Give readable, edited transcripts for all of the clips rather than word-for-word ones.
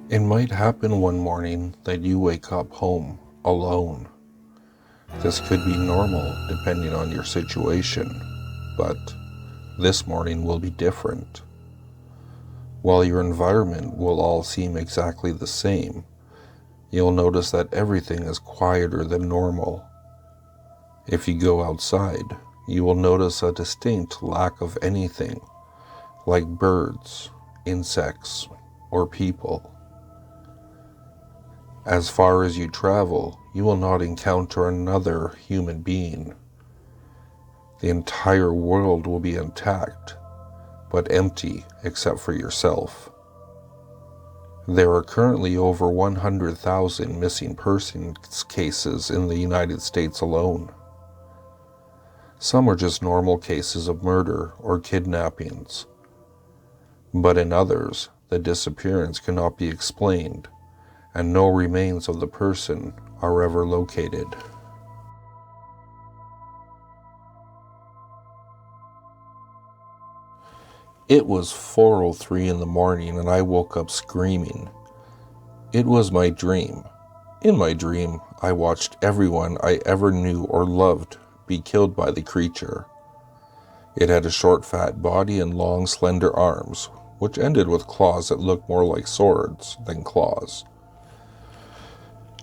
It might happen one morning that you wake up home alone. This could be normal depending on your situation, but this morning will be different. While your environment will all seem exactly the same, you'll notice that everything is quieter than normal. If you go outside, you will notice a distinct lack of anything, like birds, insects, or people. As far as you travel, you will not encounter another human being. The entire world will be intact, but empty except for yourself. There are currently over 100,000 missing persons cases in the United States alone. Some are just normal cases of murder or kidnappings, but in others, the disappearance cannot be explained, and no remains of the person are ever located. It was 4:03 in the morning and I woke up screaming. It was my dream. In my dream, I watched everyone I ever knew or loved be killed by the creature. It had a short, fat body and long, slender arms, which ended with claws that looked more like swords than claws.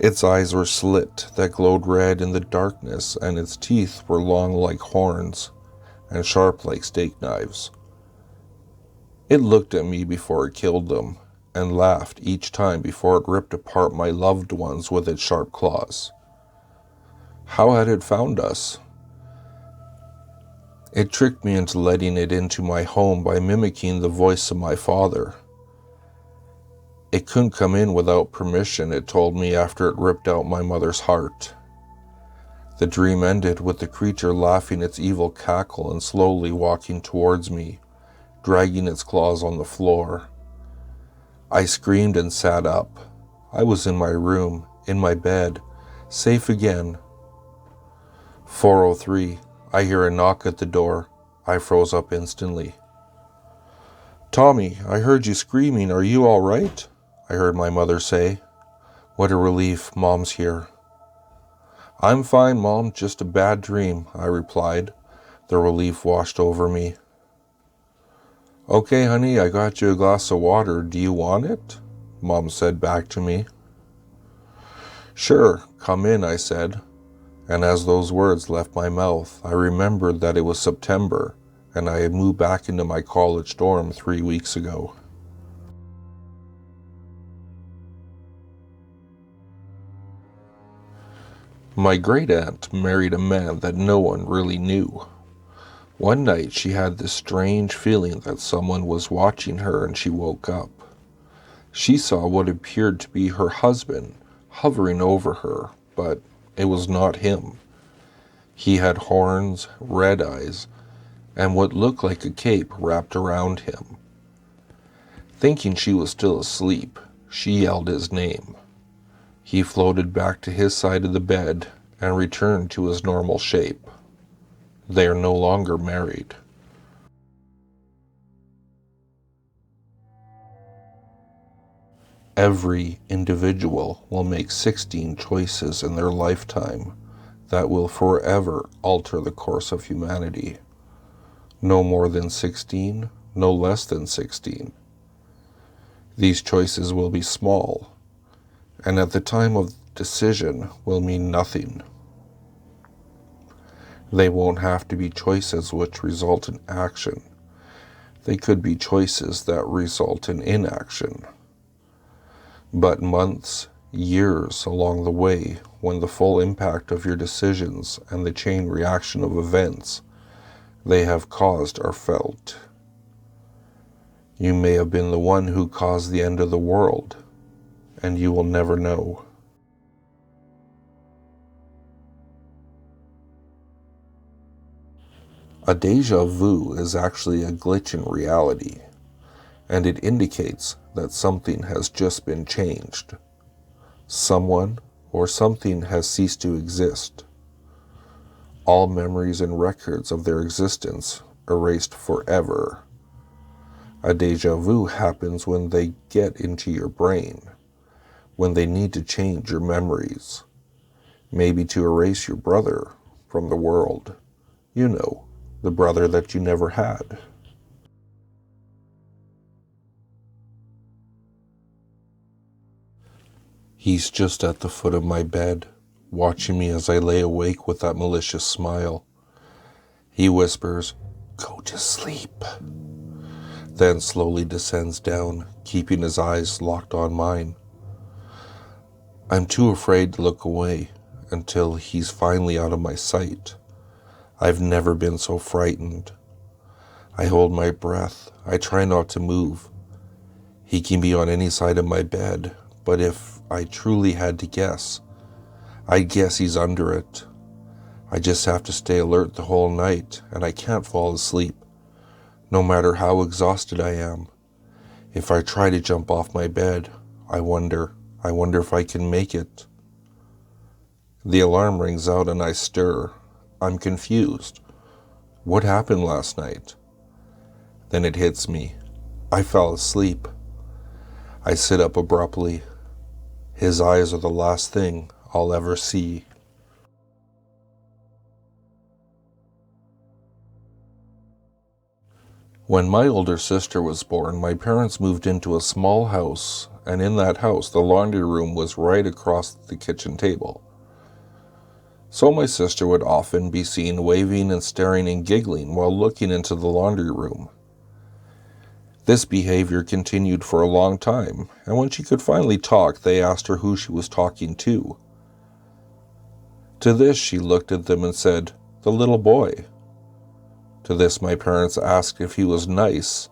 Its eyes were slit that glowed red in the darkness, and its teeth were long like horns and sharp like steak knives. It looked at me before it killed them, and laughed each time before it ripped apart my loved ones with its sharp claws. How had it found us? It tricked me into letting it into my home by mimicking the voice of my father. It couldn't come in without permission, it told me after it ripped out my mother's heart. The dream ended with the creature laughing its evil cackle and slowly walking towards me, dragging its claws on the floor. I screamed and sat up. I was in my room, in my bed, safe again. 4:03, I hear a knock at the door. I froze up instantly. "Tommy, I heard you screaming. Are you all right?" I heard my mother say. "What a relief, Mom's here." "I'm fine, Mom, just a bad dream," I replied. The relief washed over me. "Okay, honey, I got you a glass of water. Do you want it?" Mom said back to me. "Sure, come in," I said. And as those words left my mouth, I remembered that it was September, and I had moved back into my college dorm 3 weeks ago. My great-aunt married a man that no one really knew. One night she had this strange feeling that someone was watching her and she woke up. She saw what appeared to be her husband hovering over her, but it was not him. He had horns, red eyes, and what looked like a cape wrapped around him. Thinking she was still asleep, she yelled his name. He floated back to his side of the bed and returned to his normal shape. They are no longer married. Every individual will make 16 choices in their lifetime that will forever alter the course of humanity. No more than 16, no less than 16. These choices will be small, and at the time of decision will mean nothing. They won't have to be choices which result in action. They could be choices that result in inaction. But months, years along the way, when the full impact of your decisions and the chain reaction of events they have caused are felt. You may have been the one who caused the end of the world, and you will never know. A déjà vu is actually a glitch in reality, and it indicates that something has just been changed. Someone or something has ceased to exist. All memories and records of their existence erased forever. A déjà vu happens when they get into your brain, when they need to change your memories, maybe to erase your brother from the world. You know, the brother that you never had. He's just at the foot of my bed, watching me as I lay awake with that malicious smile. He whispers, "Go to sleep," then slowly descends down, keeping his eyes locked on mine. I'm too afraid to look away until he's finally out of my sight. I've never been so frightened. I hold my breath. I try not to move. He can be on any side of my bed, but if I truly had to guess, I'd guess he's under it. I just have to stay alert the whole night, and I can't fall asleep, no matter how exhausted I am. If I try to jump off my bed, I wonder if I can make it. The alarm rings out and I stir. I'm confused. What happened last night? Then it hits me. I fell asleep. I sit up abruptly. His eyes are the last thing I'll ever see. When my older sister was born, my parents moved into a small house, and in that house, the laundry room was right across the kitchen table. So my sister would often be seen waving and staring and giggling while looking into the laundry room. This behavior continued for a long time, and when she could finally talk, they asked her who she was talking to. To this, she looked at them and said, "The little boy." To this, my parents asked if he was nice,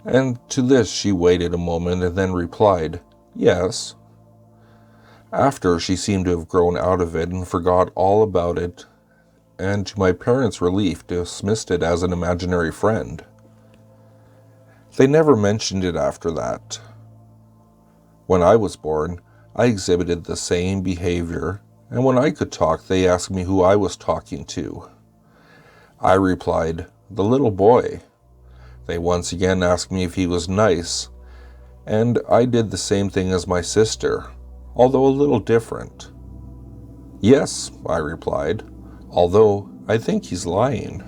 and to this she waited a moment and then replied, "Yes." After, she seemed to have grown out of it and forgot all about it, and to my parents' relief, dismissed it as an imaginary friend. They never mentioned it after that. When I was born, I exhibited the same behavior, and when I could talk, they asked me who I was talking to. I replied, "The little boy." They once again asked me if he was nice, and I did the same thing as my sister, although a little different. "Yes," I replied, although I think he's lying.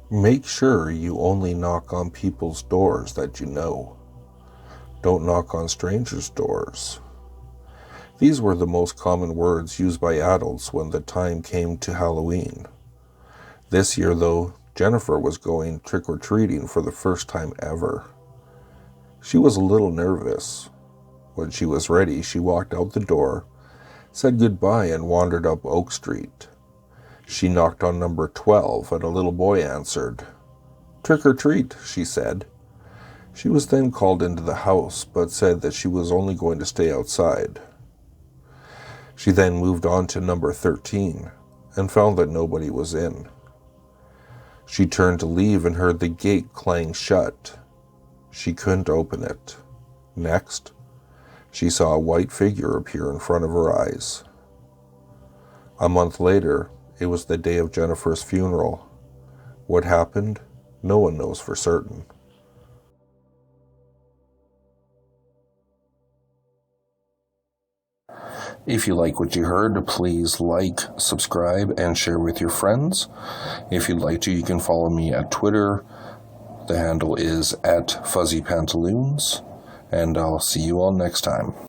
Make sure you only knock on people's doors that you know. Don't knock on strangers' doors. These were the most common words used by adults when the time came to Halloween. This year, though, Jennifer was going trick-or-treating for the first time ever. She was a little nervous. When she was ready, she walked out the door, said goodbye, and wandered up Oak Street. She knocked on number 12, and a little boy answered. "Trick or treat," she said. She was then called into the house, but said that she was only going to stay outside. She then moved on to number 13 and found that nobody was in. She turned to leave and heard the gate clang shut. She couldn't open it. Next, she saw a white figure appear in front of her eyes. A month later, it was the day of Jennifer's funeral. What happened? No one knows for certain. If you like what you heard, please like, subscribe, and share with your friends. If you'd like to, you can follow me at Twitter. The handle is @FuzzyPantaloons, and I'll see you all next time.